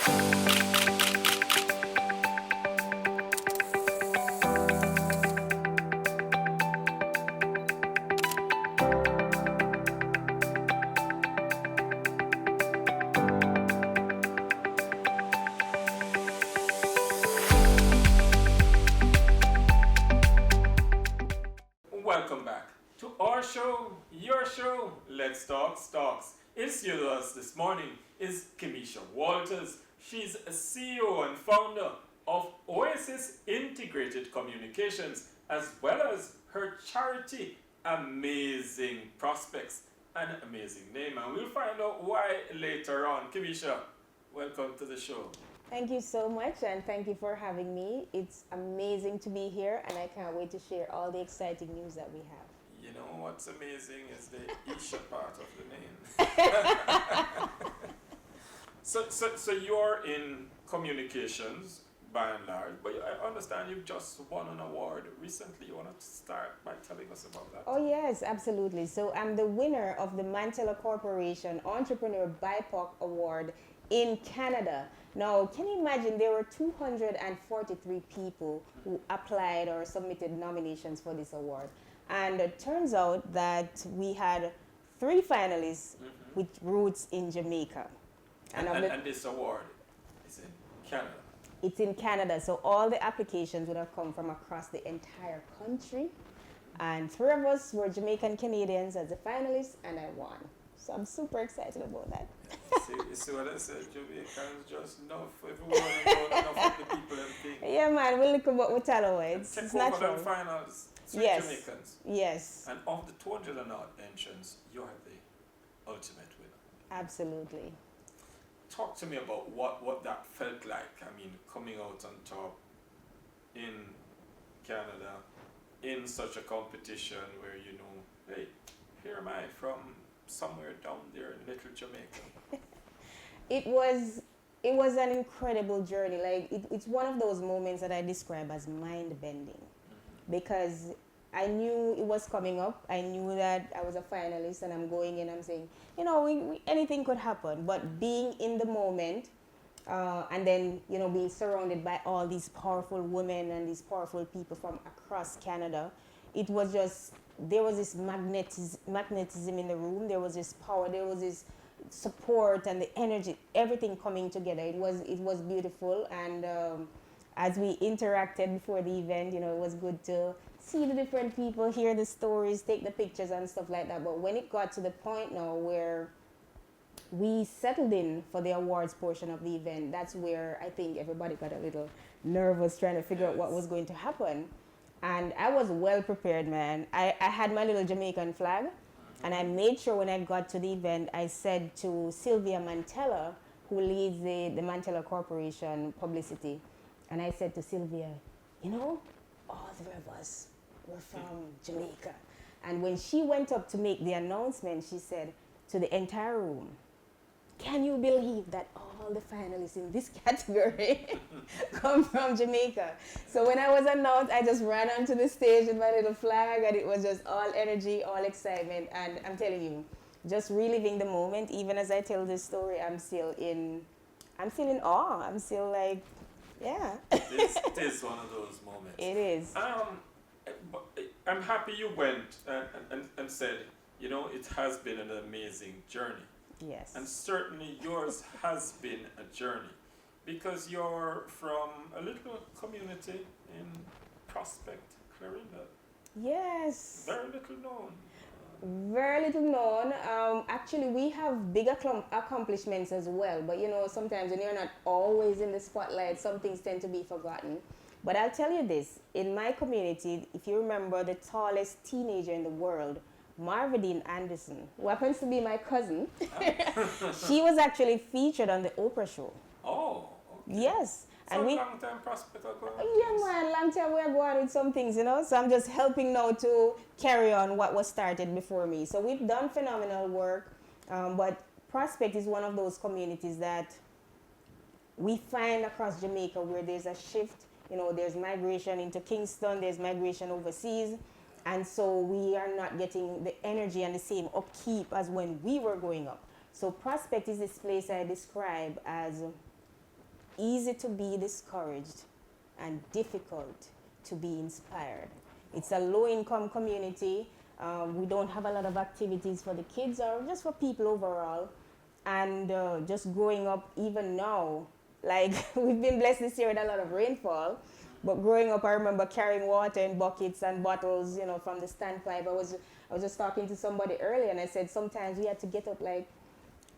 Welcome back to our show, your show, Let's Talk Stocks. In studio with us this morning is Kimesha Walters. She's a CEO and founder of Oasis Integrated Communications, as well as her charity, Amazing Prospects. An amazing name, and we'll find out why later on. Kimesha, welcome to the show. Thank you so much, and thank you for having me. It's amazing to be here, and I can't wait to share all the exciting news that we have. You know what's amazing is the Isha part of the name. So you're in communications by and large, but I understand you've just won an award recently. You want to start by telling us about that? Oh, yes, absolutely. So I'm the winner of the Mantella Corporation Entrepreneur BIPOC Award in Canada. Now, can you imagine there were 243 people who applied or submitted nominations for this award? And it turns out that we had 3 finalists with roots in Jamaica. And this award is in Canada? It's in Canada, so all the applications would have come from across the entire country. And 3 of us were Jamaican Canadians as the finalists, and I won. So I'm super excited about that. You see what I said? Jamaicans just enough. Everyone enough of the people and things. Yeah, man, we look about what tell away. It's natural. Them finals, 3 Yes. Jamaicans. Yes. And of the 200 and odd entrants, you're the ultimate winner. Absolutely. Talk to me about what that felt like. I mean, coming out on top in Canada, in such a competition where, you know, hey, here am I from somewhere down there in little Jamaica. It was an incredible journey. Like it's one of those moments that I describe as mind bending, because I knew it was coming up. I knew that I was a finalist, and I'm going in. I'm saying, you know, anything could happen. But being in the moment, and then being surrounded by all these powerful women and these powerful people from across Canada, it was just, there was this magnetism in the room. There was this power. There was this support and the energy. Everything coming together. It was beautiful. And as we interacted before the event, it was good to see the different people, hear the stories, take the pictures and stuff like that. But when it got to the point now where we settled in for the awards portion of the event, that's where I think everybody got a little nervous trying to figure out what was going to happen. And I was well prepared, man. I had my little Jamaican flag, and I made sure when I got to the event, I said to Sylvia Mantella, who leads the Mantella Corporation publicity, and I said to Sylvia, all 3 of us were from Jamaica. And when she went up to make the announcement, she said to the entire room, "Can you believe that all the finalists in this category come from Jamaica?" So when I was announced, I just ran onto the stage with my little flag, and it was just all energy, all excitement. And I'm telling you, just reliving the moment, even as I tell this story, I'm still in awe. I'm still like, yeah. It is one of those moments. It is. I'm happy you went and said, it has been an amazing journey. Yes. And certainly yours has been a journey, because you're from a little community in Prospect, Clarinda. Yes. Very little known. Very little known. Actually, we have bigger accomplishments as well. But sometimes when you're not always in the spotlight, some things tend to be forgotten. But I'll tell you this: in my community, if you remember the tallest teenager in the world, Marvadine Anderson, who happens to be my cousin, she was actually featured on the Oprah show. Oh, okay. Yes. So and long time prospect ago. Yeah, man, long time we're going with some things, So I'm just helping now to carry on what was started before me. So we've done phenomenal work, but Prospect is one of those communities that we find across Jamaica where there's a shift. There's migration into Kingston, there's migration overseas. And so we are not getting the energy and the same upkeep as when we were growing up. So Prospect is this place I describe as easy to be discouraged and difficult to be inspired. It's a low-income community. We don't have a lot of activities for the kids or just for people overall. And just growing up, even now, like we've been blessed this year with a lot of rainfall. But growing up, I remember carrying water in buckets and bottles, from the standpipe. I was just talking to somebody earlier, and I said sometimes we had to get up like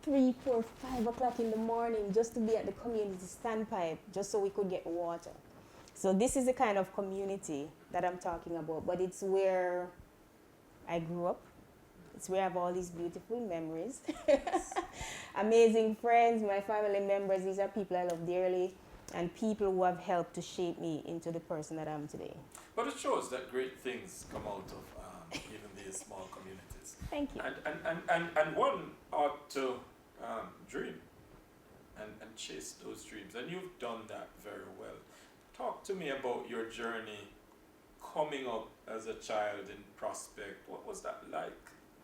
3, 4, 5 o'clock in the morning just to be at the community standpipe, just so we could get water. So this is the kind of community that I'm talking about, but it's where I grew up. It's where I have all these beautiful memories. Amazing friends, my family members, these are people I love dearly, and people who have helped to shape me into the person that I am today. But it shows that great things come out of even these small communities. Thank you. And one ought to dream and chase those dreams. And you've done that very well. Talk to me about your journey coming up as a child in Prospect. What was that like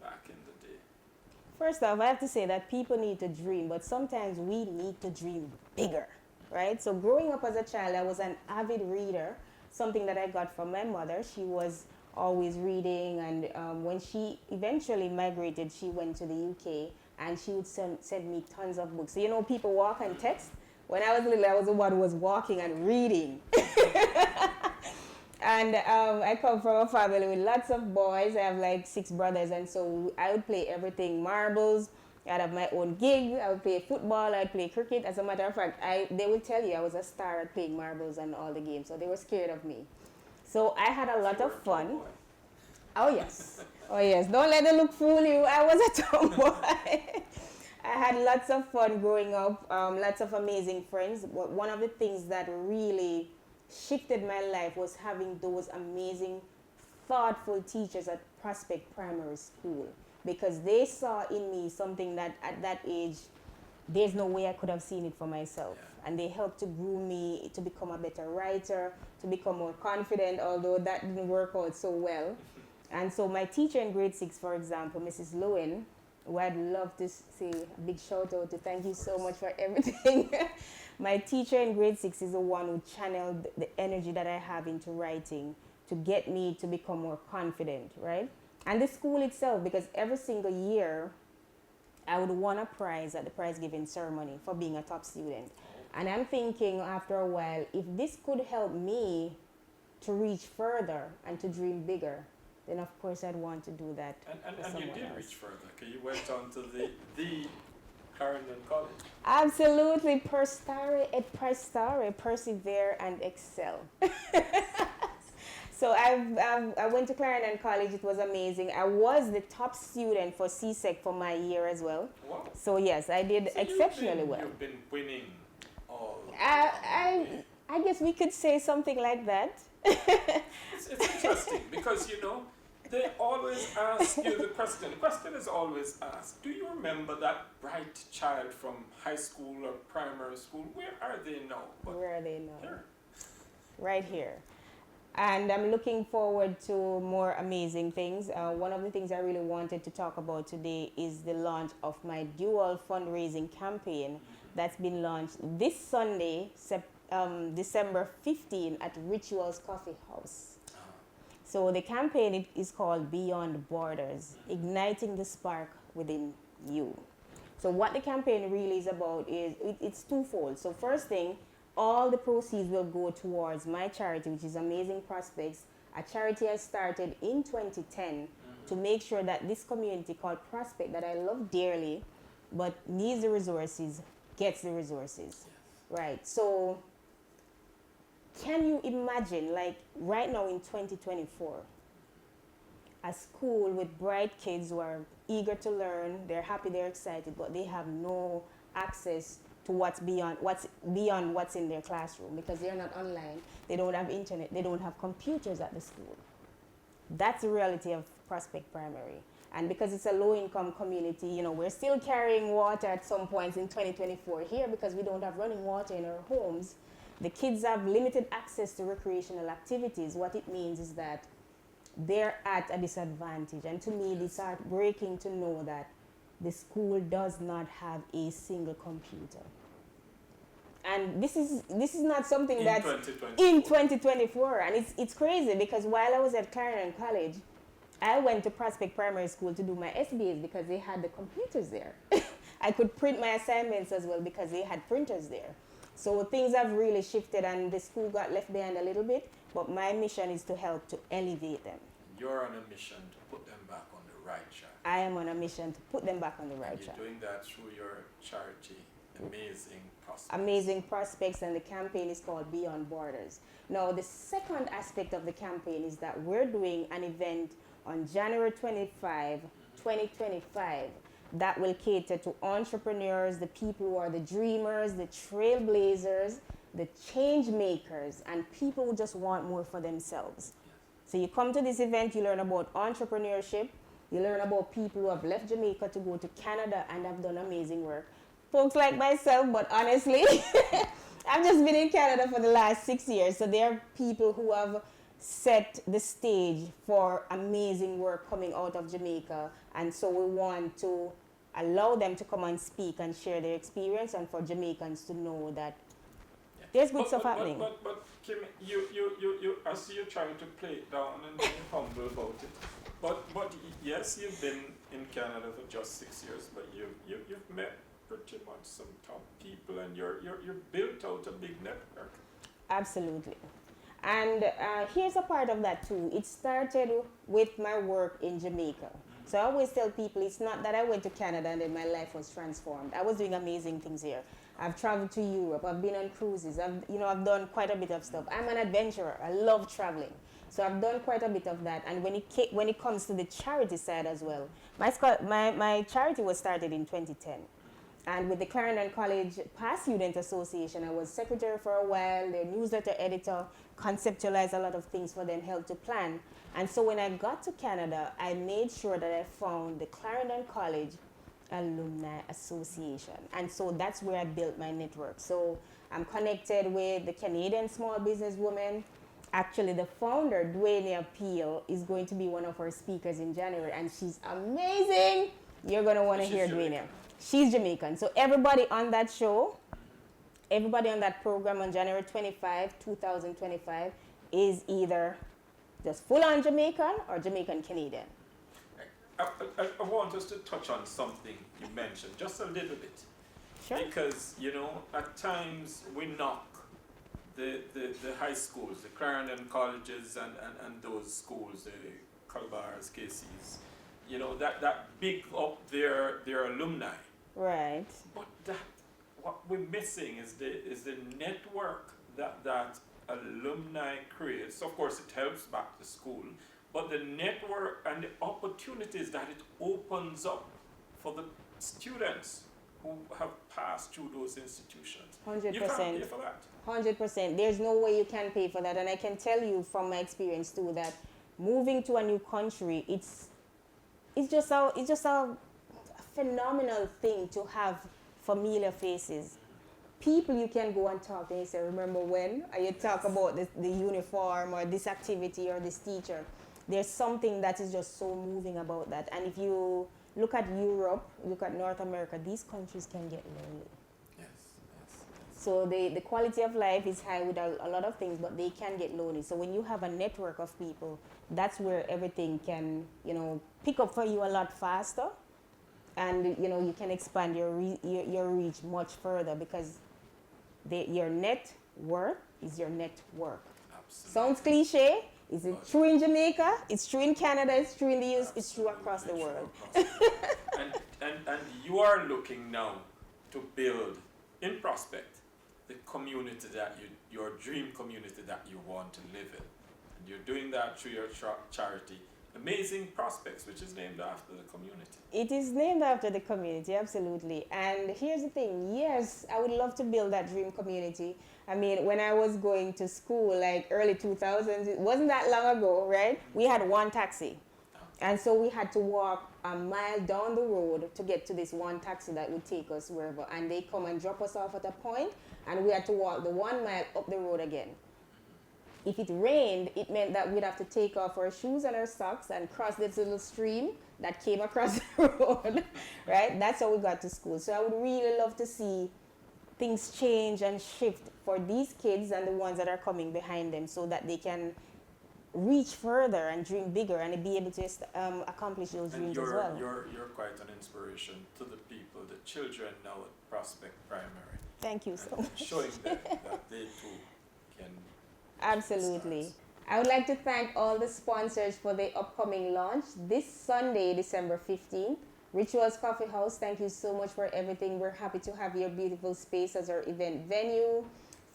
back in the day? First off, I have to say that people need to dream, but sometimes we need to dream bigger, right? So growing up as a child, I was an avid reader, something that I got from my mother. She was always reading, and when she eventually migrated, she went to the UK, and she would send me tons of books. So, people walk and text. When I was little, I was the one who was walking and reading. And I come from a family with lots of boys. I have like 6 brothers, and so I would play everything: marbles. I'd have my own gig. I would play football. I'd play cricket. As a matter of fact, they would tell you I was a star at playing marbles and all the games, so they were scared of me. So I had a lot of fun. Oh yes, oh yes. Don't let the look fool you. I was a tomboy. I had lots of fun growing up. Lots of amazing friends. But one of the things that really shifted my life was having those amazing, thoughtful teachers at Prospect Primary School, because they saw in me something that at that age there's no way I could have seen it for myself. Yeah. And they helped to groom me to become a better writer, to become more confident, although that didn't work out so well. And so my teacher in grade 6, for example, Mrs. Lewin, who I'd love to say a big shout out to, thank you so much for everything. My teacher in grade 6 is the one who channeled the energy that I have into writing to get me to become more confident, right? And the school itself, because every single year I would win a prize at the prize giving ceremony for being a top student. And I'm thinking after a while, if this could help me to reach further and to dream bigger, then of course I'd want to do that. And you did reach further, because you went on to the Clarendon College. Absolutely, persevere, persevere and excel. So I went to Clarendon College. It was amazing. I was the top student for CSEC for my year as well. Wow. So yes, I did exceptionally well. You've been winning all. I guess we could say something like that. It's interesting because they always ask you the question. The question is always asked: do you remember that bright child from high school or primary school? Where are they now? Where are they now? Here. Right here. And I'm looking forward to more amazing things. One of the things I really wanted to talk about today is the launch of my dual fundraising campaign that's been launched this Sunday, December 15 at Rituals Coffee House. So the campaign is called Beyond Borders, Igniting the Spark Within You. So what the campaign really is about is, it's twofold. So first thing, all the proceeds will go towards my charity, which is Amazing Prospects, a charity I started in 2010 to make sure that this community called Prospect, that I love dearly, but needs the resources, gets the resources. Right. So can you imagine, like right now in 2024, a school with bright kids who are eager to learn, they're happy, they're excited, but they have no access to what's beyond what's in their classroom, because they're not online, they don't have internet, they don't have computers at the school. That's the reality of Prospect Primary. And because it's a low-income community, we're still carrying water at some points in 2024 here because we don't have running water in our homes. The kids have limited access to recreational activities. What it means is that they're at a disadvantage. And to me, it's heartbreaking to know that the school does not have a single computer. And this is not something In that's 2024. in 2024, and it's crazy because while I was at Clarendon College, I went to Prospect Primary School to do my SBAs because they had the computers there. I could print my assignments as well because they had printers there. So things have really shifted, and the school got left behind a little bit, but my mission is to help to elevate them. You're on a mission to put them back on the right track. I am on a mission to put them back on the right track. You're doing that through your charity, Amazing Prospects. Amazing Prospects, and the campaign is called Beyond Borders. Now, the second aspect of the campaign is that we're doing an event on January 25, 2025, that will cater to entrepreneurs, the people who are the dreamers, the trailblazers, the change makers, and people who just want more for themselves. So you come to this event, you learn about entrepreneurship, you learn about people who have left Jamaica to go to Canada and have done amazing work. Folks like myself, but honestly, I've just been in Canada for the last 6 years, so there are people who have set the stage for amazing work coming out of Jamaica, and so we want to allow them to come and speak and share their experience, and for Jamaicans to know that there's good stuff happening. But Kim, you I see you trying to play it down and being humble about it. But yes, you've been in Canada for just 6 years, but you've met pretty much some top people, and you're built out a big network. Absolutely. And here's a part of that too. It started with my work in Jamaica. So I always tell people it's not that I went to Canada and then my life was transformed. I was doing amazing things here. I've traveled to Europe. I've been on cruises. I've done quite a bit of stuff. I'm an adventurer. I love traveling. So I've done quite a bit of that. And when it comes to the charity side as well, my charity was started in 2010. And with the Clarendon College Past Student Association, I was secretary for a while, their newsletter editor, conceptualized a lot of things for them, helped to plan. And so when I got to Canada, I made sure that I found the Clarendon College Alumni Association. And so that's where I built my network. So I'm connected with the Canadian Small Business Women. Actually, the founder, Dwayne Peel, is going to be one of our speakers in January, and she's amazing. You're going to want to hear Dwayne. She's Jamaican. So everybody on that show, everybody on that program on January 25, 2025, is either just full-on Jamaican or Jamaican Canadian. I want us to touch on something you mentioned, just a little bit. Sure. Because, at times we knock the high schools, the Clarendon colleges and those schools, the Calbars, KCs, that big up their alumni. Right. But what we're missing is the network that alumni creates. Of course, it helps back to school, but the network and the opportunities that it opens up for the students who have passed through those institutions. 100%. You can't pay for that. 100%. There's no way you can pay for that. And I can tell you from my experience too that moving to a new country, it's just a phenomenal thing to have familiar faces. People you can go and talk to and you say, remember when? Or you talk about the uniform or this activity or this teacher. There's something that is just so moving about that. And if you look at Europe, look at North America, these countries can get lonely. Yes. So the quality of life is high with a lot of things, but they can get lonely. So when you have a network of people, that's where everything can, pick up for you a lot faster. And, you can expand your reach much further because your net worth is your network. Absolutely. Sounds cliche. Is it true in Jamaica? It's true in Canada. It's true in the US. It's true across the world. And you are looking now to build in Prospect the community your dream community that you want to live in. And you're doing that through your charity, Amazing Prospects, which is named after the community. It is named after the community, absolutely. And here's the thing, yes, I would love to build that dream community. I mean, when I was going to school, like early 2000s, it wasn't that long ago, right? We had one taxi. And so we had to walk a mile down the road to get to this one taxi that would take us wherever. And they come and drop us off at a point, and we had to walk the 1 mile up the road again. If it rained, it meant that we'd have to take off our shoes and our socks and cross this little stream that came across the road, right? That's how we got to school. So I would really love to see things change and shift for these kids and the ones that are coming behind them, so that they can reach further and dream bigger and be able to accomplish those And dreams as well. you're quite an inspiration to the people, the children now at Prospect Primary. Thank you so much. Showing them that they too can. Absolutely. Stars. I would like to thank all the sponsors for the upcoming launch this Sunday, December 15th. Rituals Coffee House, thank you so much for everything. We're happy to have your beautiful space as our event venue.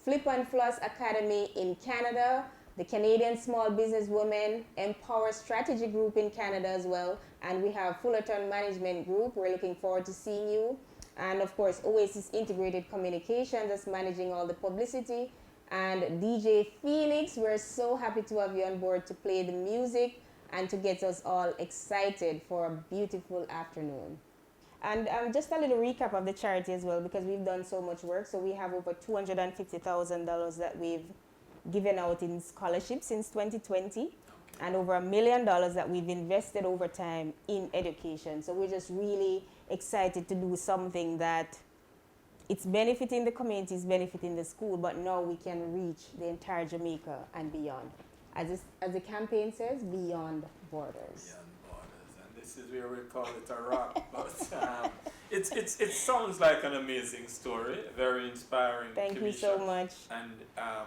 Flip and Floss Academy in Canada, the Canadian Small Business Women, Empower Strategy Group in Canada as well, and we have Fullerton Management Group. We're looking forward to seeing you. And of course, Oasis Integrated Communications that's managing all the publicity. And DJ Felix, we're so happy to have you on board to play the music and to get us all excited for a beautiful afternoon. And just a little recap of the charity as well, because we've done so much work. So we have over $250,000 that we've given out in scholarships since 2020, and over $1 million that we've invested over time in education. So we're just really excited to do something that it's benefiting the community, it's benefiting the school, but now we can reach the entire Jamaica and beyond. As the campaign says, beyond borders. Beyond borders, and this is where we call it a wrap. But it sounds like an amazing story, very inspiring. Thank Kimesha. you so much. And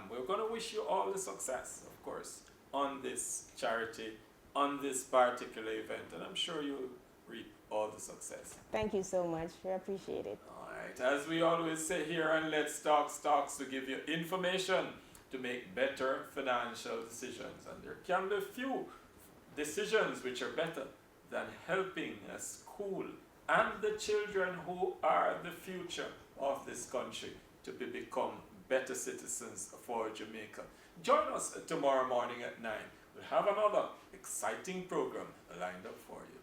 we're going to wish you all the success, of course, on this charity, on this particular event, and I'm sure you'll reap all the success. Thank you so much. We appreciate it. All right, as we always say here on Let's Talk Stocks, to give you information to make better financial decisions. And there can be few decisions which are better than helping a school and the children who are the future of this country to become better citizens for Jamaica. Join us tomorrow morning at 9. We'll have another exciting program lined up for you.